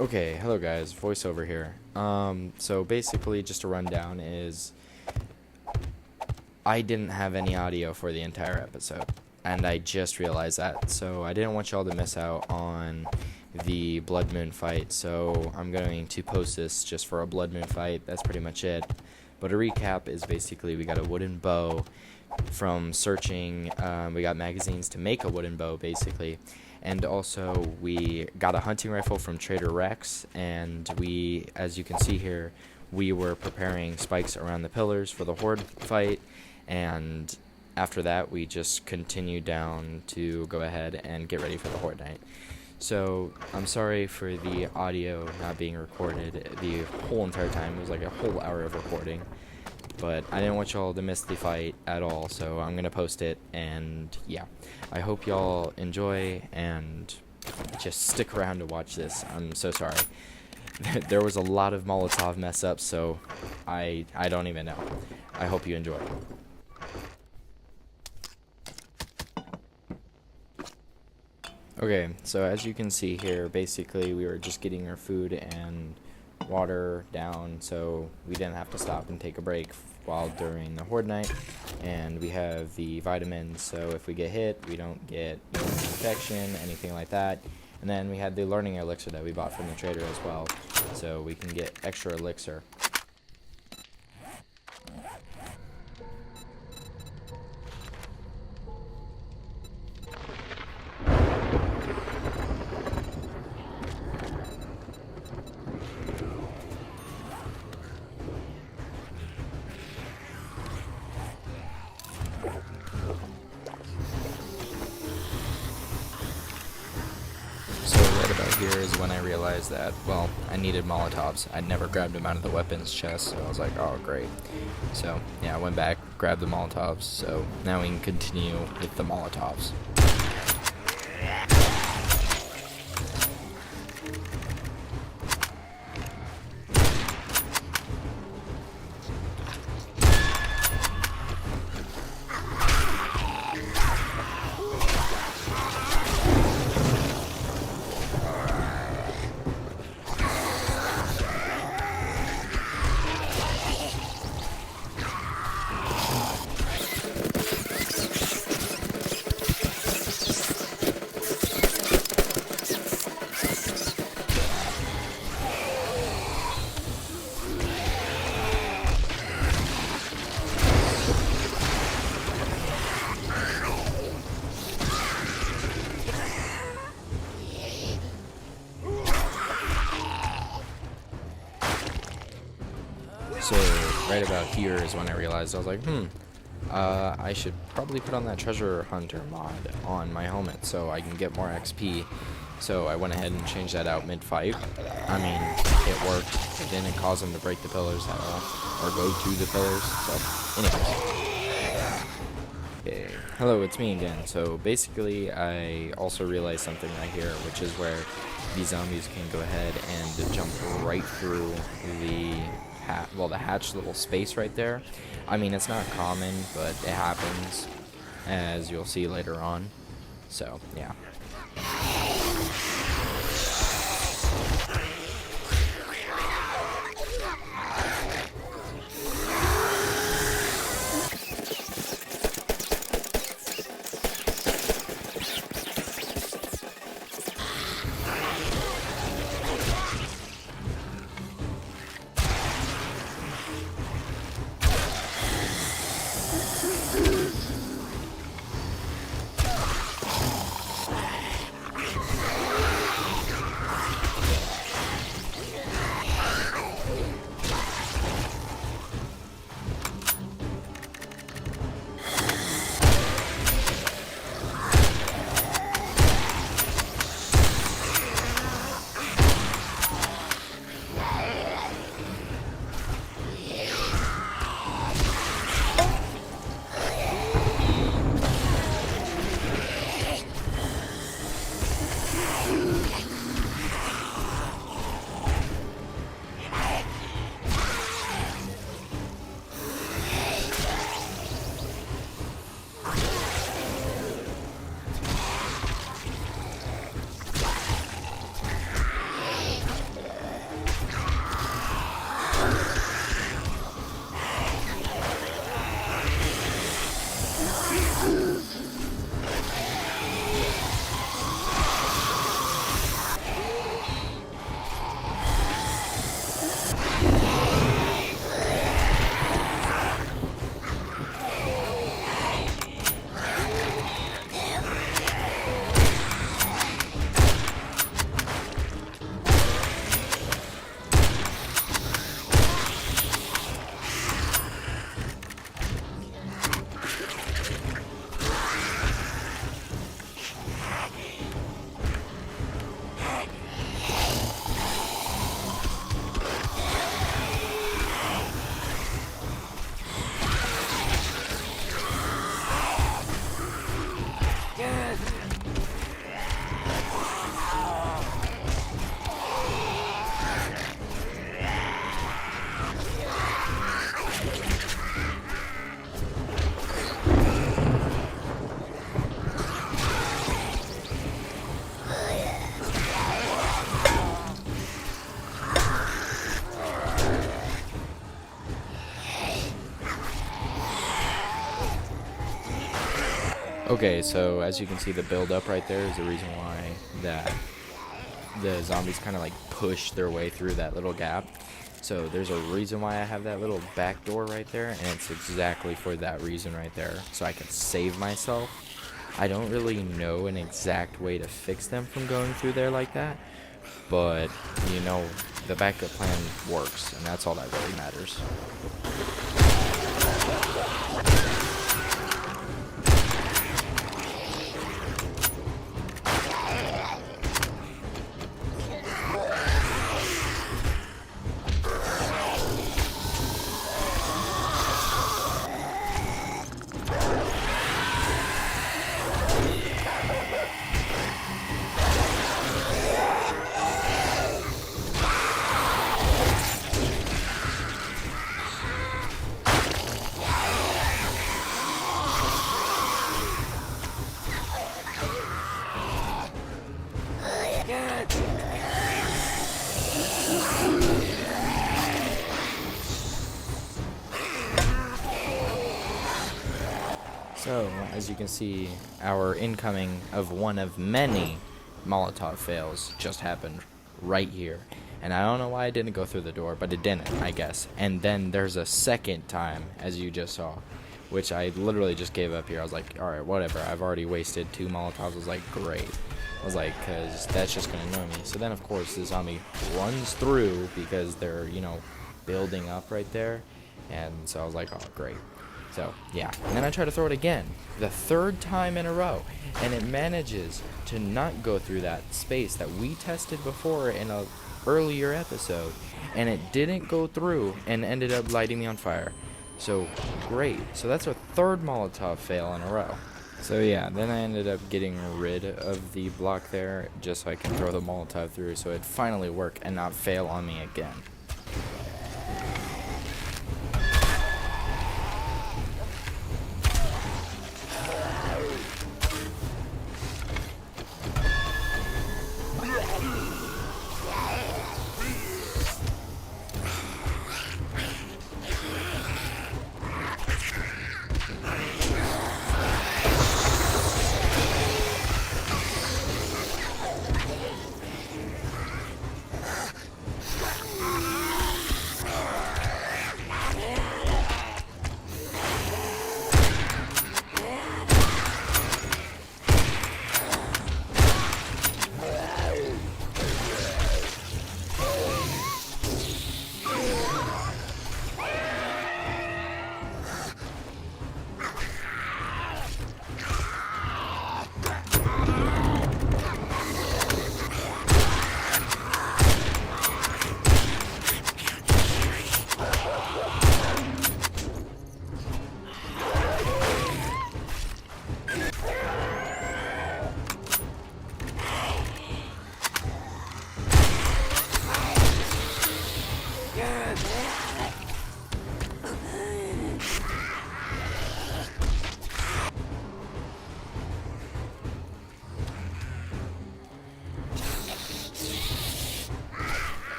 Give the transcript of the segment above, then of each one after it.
Okay, hello guys, voiceover here. So basically just a rundown is I didn't have any audio for the entire episode, and I just realized that, so I didn't want y'all to miss out on the Blood Moon fight, so I'm going to post this just for a Blood Moon fight. That's pretty much it. But a recap is basically we got a wooden bow from searching, we got magazines to make a wooden bow basically, and also we got a hunting rifle from Trader Rex, and we, as you can see here, we were preparing spikes around the pillars for the horde fight, and after that we just continued down to go ahead and get ready for the horde night. So I'm sorry for the audio not being recorded the whole entire time. It was like a whole hour of recording, but I didn't want y'all to miss the fight at all, so I'm gonna post it. And yeah, I hope y'all enjoy and just stick around to watch this. I'm so sorry. There was a lot of Molotov mess ups, so I don't even know. I hope you enjoy. Okay, so as you can see here, basically we were just getting our food and water down, so we didn't have to stop and take a break while during the horde night. And we have the vitamins, so if we get hit, we don't get infection, anything like that. And then we had the learning elixir that we bought from the trader as well, so we can get extra elixir. So right about here is when I realized that, well, I needed Molotovs. I'd never grabbed them out of the weapons chest, so I was like, oh, great. So, yeah, I went back, grabbed the Molotovs, so now we can continue with the Molotovs. So right about here is when I realized, I was like, I should probably put on that treasure hunter mod on my helmet so I can get more XP. So I went ahead and changed that out mid-fight. I mean, it worked. It didn't cause them to break the pillars at all, or go to the pillars. So anyways. Okay. Hello, it's me again. So basically, I also realized something right here, which is where these zombies can go ahead and jump right through the the hatch little space right there. I mean, it's not common, but it happens, as you'll see later on. So, yeah. Okay, so as you can see, the build up right there is the reason why that the zombies kind of like push their way through that little gap. So there's a reason why I have that little back door right there, and it's exactly for that reason right there, so I can save myself. I don't really know an exact way to fix them from going through there like that, but you know, the backup plan works, and that's all that really matters. So, as you can see, our incoming of one of many Molotov fails just happened right here. And I don't know why it didn't go through the door, but it didn't, I guess. And then there's a second time, as you just saw, which I literally just gave up here. I was like, alright, whatever. I've already wasted 2 Molotovs. I was like, great. I was like, because that's just going to annoy me. So then, of course, the zombie runs through because they're, you know, building up right there. And so I was like, oh, great. So, yeah. And then I try to throw it again, the 3rd time in a row. And it manages to not go through that space that we tested before in a earlier episode. And it didn't go through and ended up lighting me on fire. So, great. So that's our 3rd Molotov fail in a row. So yeah, then I ended up getting rid of the block there just so I can throw the Molotov through so it'd finally work and not fail on me again.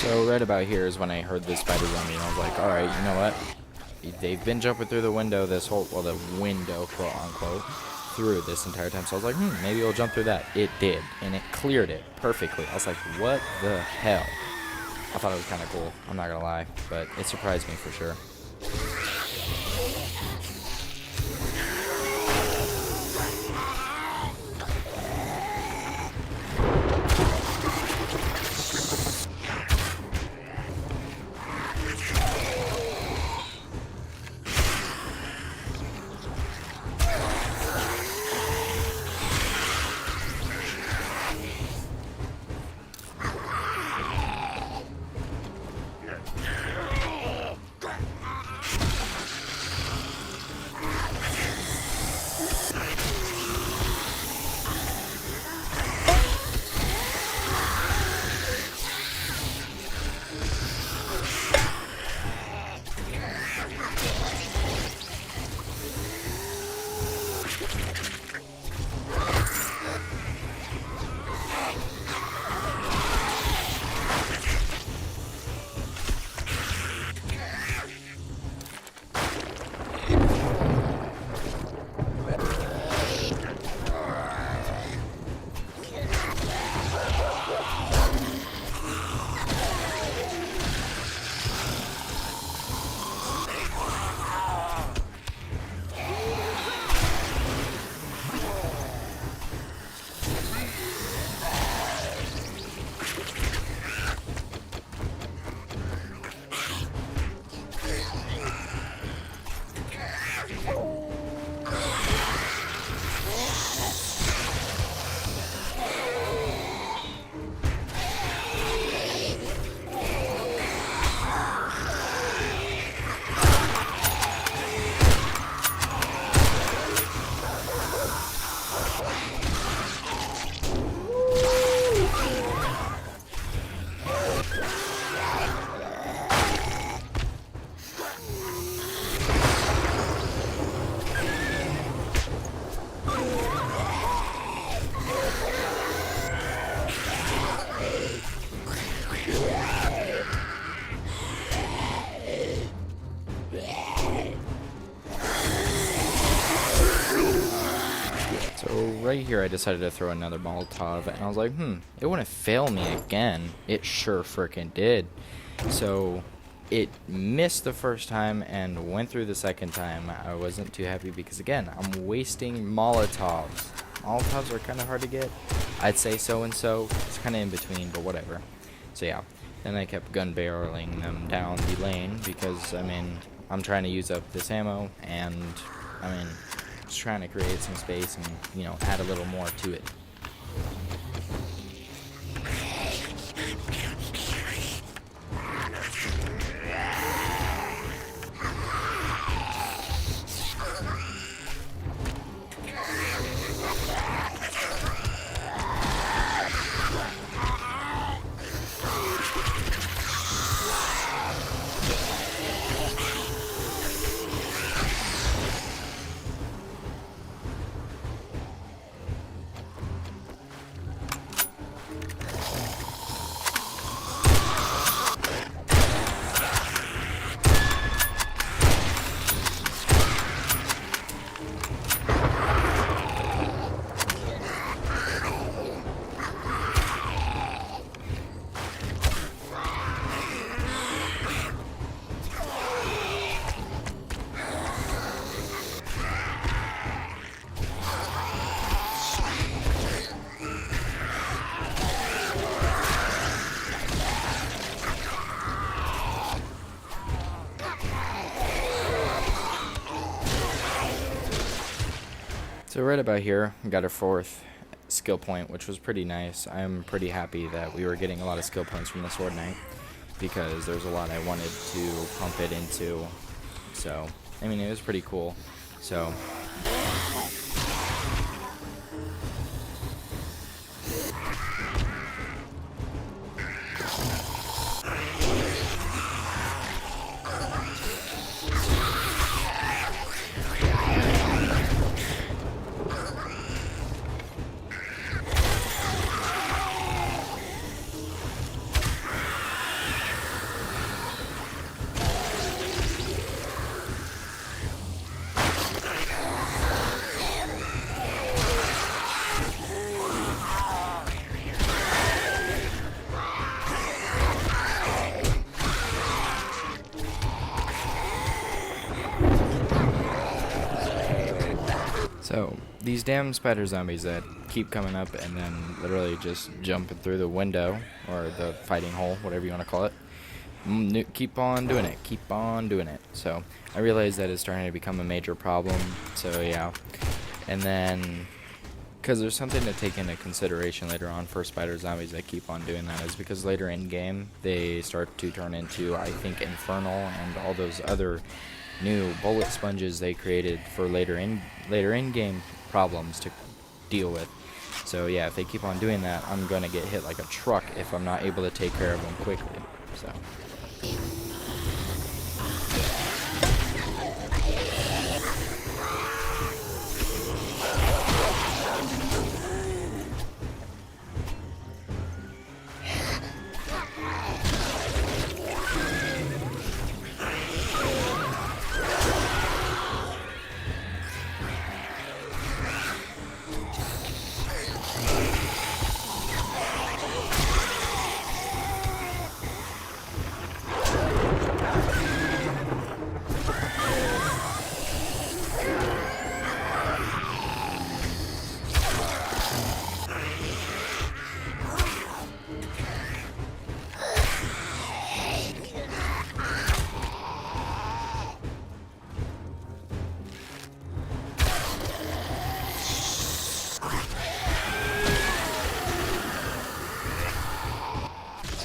So right about here is when I heard the spider zombie, and I was like, alright, you know what? They've been jumping through the window this whole, well, the window, quote unquote, through this entire time. So I was like, maybe it'll jump through that. It did, and it cleared it perfectly. I was like, what the hell? I thought it was kind of cool, I'm not gonna lie, but it surprised me for sure. here I decided to throw another Molotov, and I was like, it wouldn't fail me again. It sure frickin' did. So it missed the first time and went through the second time. I wasn't too happy because, again, I'm wasting Molotovs. Molotovs are kind of hard to get. I'd say so and so. It's kind of in between, but whatever. So yeah, then I kept gun barreling them down the lane because, I mean, I'm trying to use up this ammo, and, I mean, just trying to create some space and, you know, add a little more to it. So right about here, we got our 4th skill point, which was pretty nice. I'm pretty happy that we were getting a lot of skill points from the Sword Knight, because there's a lot I wanted to pump it into. So, I mean, it was pretty cool. So So, these damn spider zombies that keep coming up and then literally just jumping through the window, or the fighting hole, whatever you want to call it, keep on doing it, keep on doing it. So, I realized that it's starting to become a major problem, so yeah. And then, because there's something to take into consideration later on for spider zombies that keep on doing that, is because later in game, they start to turn into, I think, Infernal and all those other new bullet sponges they created for later in game problems to deal with. So yeah, if they keep on doing that, I'm gonna get hit like a truck if I'm not able to take care of them quickly. So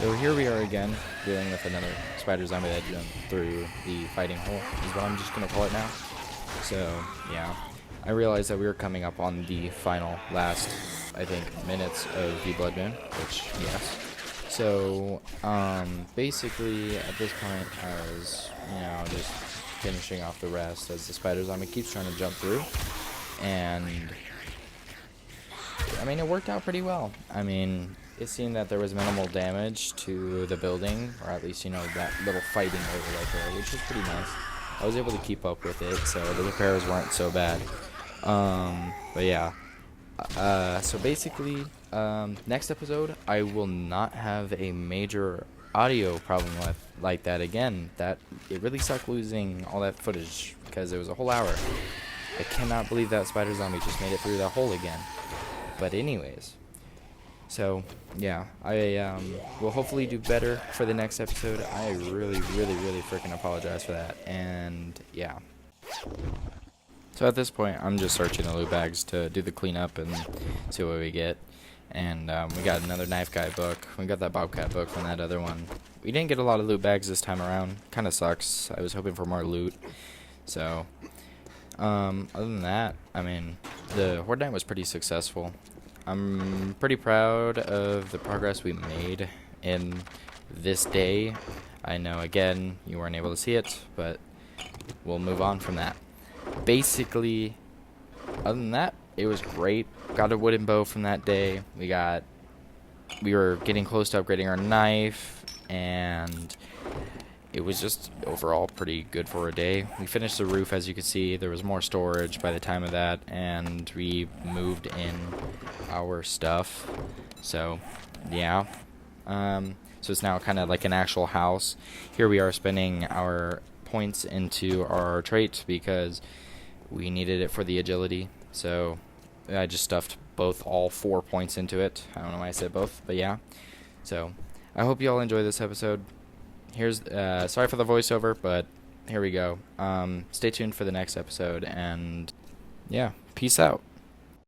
So here we are again, dealing with another spider zombie that jumped through the fighting hole, is what I'm just going to call it now. So, yeah. I realized that we were coming up on the final, last, I think, minutes of the Blood Moon, which, yes. So, basically, at this point, I was, you know, just finishing off the rest as the spider zombie keeps trying to jump through. And, I mean, it worked out pretty well. I mean, it seemed that there was minimal damage to the building, or at least, you know, that little fighting area right there, which was pretty nice. I was able to keep up with it, so the repairs weren't so bad. But yeah, So basically, next episode, I will not have a major audio problem with like that again. That it really sucked losing all that footage because it was a whole hour. I cannot believe that spider zombie just made it through that hole again. But anyways, so yeah, I will hopefully do better for the next episode. I really freaking apologize for that. And yeah. So at this point, I'm just searching the loot bags to do the cleanup and see what we get. And we got another knife guy book. We got that bobcat book from that other one. We didn't get a lot of loot bags this time around. Kind of sucks. I was hoping for more loot. So, other than that, I mean, the Horde Night was pretty successful. I'm pretty proud of the progress we made in this day. I know, again, you weren't able to see it, but we'll move on from that. Basically, other than that, it was great. Got a wooden bow from that day. We were getting close to upgrading our knife, and it was just overall pretty good for a day. We finished the roof, as you can see. There was more storage by the time of that, and we moved in our stuff. So, yeah. So it's now kind of like an actual house. Here we are spending our points into our trait because we needed it for the agility. So I just stuffed all 4 points into it. I don't know why I said both, but yeah. So I hope you all enjoy this episode. Here's sorry for the voiceover, but here we go. Stay tuned for the next episode, and yeah, peace out.